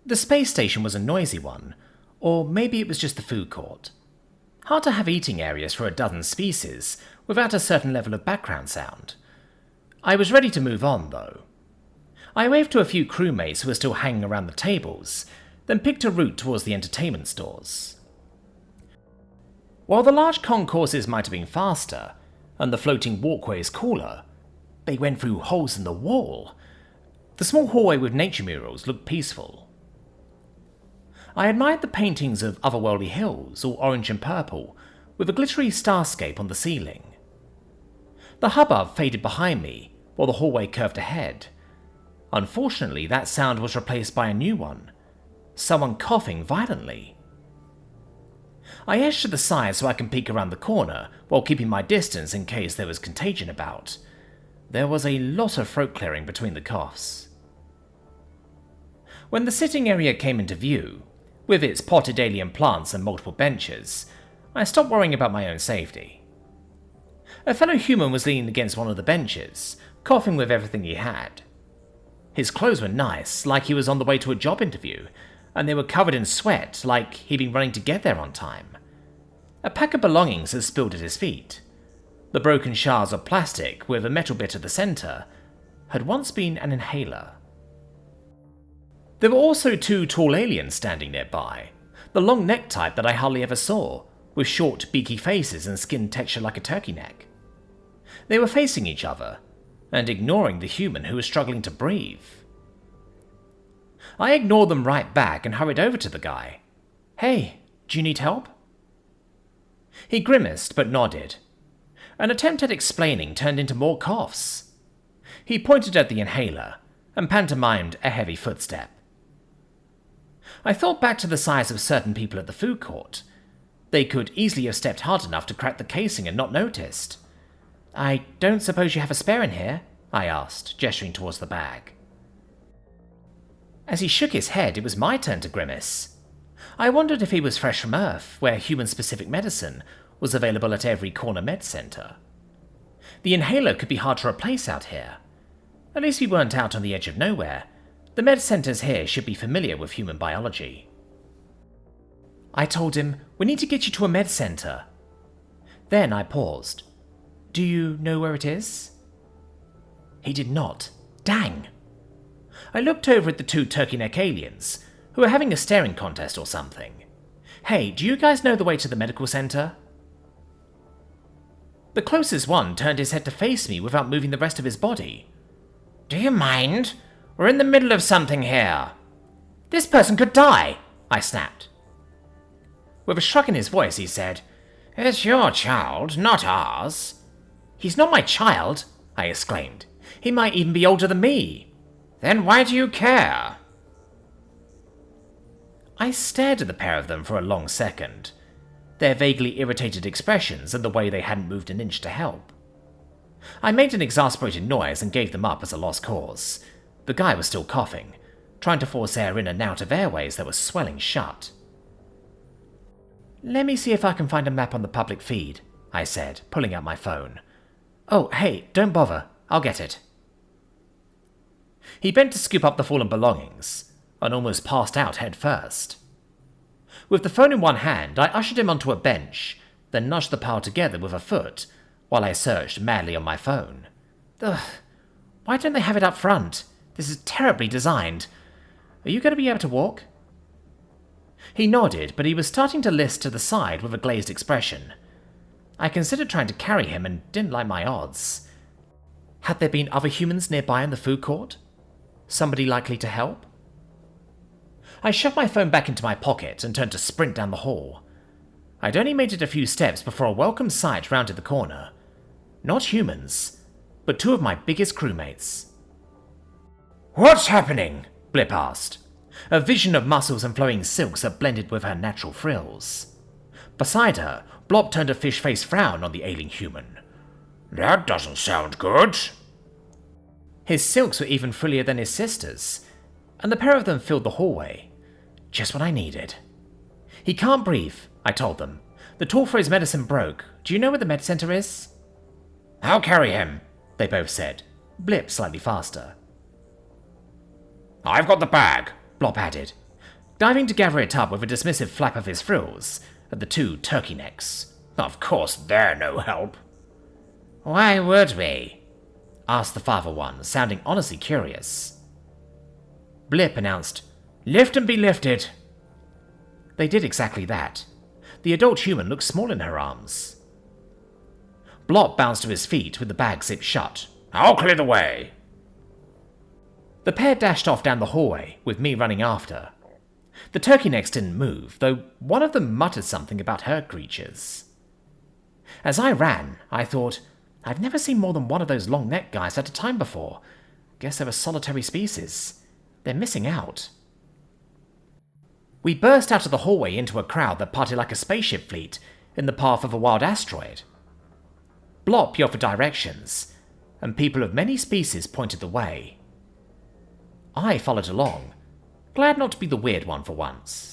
The space station was a noisy one, or maybe it was just the food court. Hard to have eating areas for a dozen species without a certain level of background sound. I was ready to move on, though. I waved to a few crewmates who were still hanging around the tables, then picked a route towards the entertainment stores. While the large concourses might have been faster, and the floating walkways cooler, they went through holes in the wall. The small hallway with nature murals looked peaceful. I admired the paintings of otherworldly hills, all orange and purple, with a glittery starscape on the ceiling. The hubbub faded behind me, while the hallway curved ahead. Unfortunately, that sound was replaced by a new one. Someone coughing violently. I edged to the side so I can peek around the corner, while keeping my distance in case there was contagion about. There was a lot of throat clearing between the coughs. When the sitting area came into view, with its potted alien plants and multiple benches, I stopped worrying about my own safety. A fellow human was leaning against one of the benches, coughing with everything he had. His clothes were nice, like he was on the way to a job interview, and they were covered in sweat, like he'd been running to get there on time. A pack of belongings had spilled at his feet. The broken shards of plastic, with a metal bit at the centre, had once been an inhaler. There were also two tall aliens standing nearby, the long neck type that I hardly ever saw, with short, beaky faces and skin texture like a turkey neck. They were facing each other, and ignoring the human who was struggling to breathe. I ignored them right back and hurried over to the guy. "Hey, do you need help?" He grimaced but nodded. An attempt at explaining turned into more coughs. He pointed at the inhaler and pantomimed a heavy footstep. I thought back to the size of certain people at the food court. They could easily have stepped hard enough to crack the casing and not noticed. "I don't suppose you have a spare in here?" I asked, gesturing towards the bag. As he shook his head, it was my turn to grimace. I wondered if he was fresh from Earth, where human-specific medicine was available at every corner med center. The inhaler could be hard to replace out here. At least we weren't out on the edge of nowhere. The med centers here should be familiar with human biology. I told him, "We need to get you to a med center." Then I paused. "Do you know where it is?" He did not. Dang. I looked over at the two turkey neck aliens, who were having a staring contest or something. "Hey, do you guys know the way to the medical center?" The closest one turned his head to face me without moving the rest of his body. "Do you mind? We're in the middle of something here." "This person could die," I snapped. With a shrug in his voice, he said, "It's your child, not ours." "He's not my child," I exclaimed. "He might even be older than me." "Then why do you care?" I stared at the pair of them for a long second, their vaguely irritated expressions and the way they hadn't moved an inch to help. I made an exasperated noise and gave them up as a lost cause. The guy was still coughing, trying to force air in and out of airways that were swelling shut. "Let me see if I can find a map on the public feed," I said, pulling out my phone. "Oh, hey, don't bother. I'll get it." He bent to scoop up the fallen belongings, and almost passed out head first. With the phone in one hand, I ushered him onto a bench, then nudged the pile together with a foot, while I searched madly on my phone. Ugh, why don't they have it up front? This is terribly designed. Are you going to be able to walk? He nodded, but he was starting to list to the side with a glazed expression. I considered trying to carry him and didn't like my odds. Had there been other humans nearby in the food court? Somebody likely to help? I shoved my phone back into my pocket and turned to sprint down the hall. I'd only made it a few steps before a welcome sight rounded the corner. Not humans, but two of my biggest crewmates. "What's happening?" Blip asked, a vision of muscles and flowing silks that blended with her natural frills. Beside her, Blob turned a fish-faced frown on the ailing human. "That doesn't sound good." His silks were even frillier than his sister's, and the pair of them filled the hallway. Just what I needed. "He can't breathe," I told them. "The tool for his medicine broke. Do you know where the med center is?" "I'll carry him," they both said, Blip slightly faster. "I've got the bag," Blop added. diving to gather it up with a dismissive flap of his frills at the two turkey necks. Of course they're no help. Why would we? Asked the father one, sounding honestly curious. Blip announced, Lift and be lifted. They did exactly that. The adult human looked small in her arms. Blop bounced to his feet with the bag zipped shut. I'll clear the way. The pair dashed off down the hallway, with me running after. The turkey necks didn't move, though one of them muttered something about her creatures. As I ran, I thought, I've never seen more than one of those long-necked guys at a time before. Guess they're a solitary species. They're missing out. We burst out of the hallway into a crowd that parted like a spaceship fleet in the path of a wild asteroid. Blop offered directions, and people of many species pointed the way. I followed along, glad not to be the weird one for once.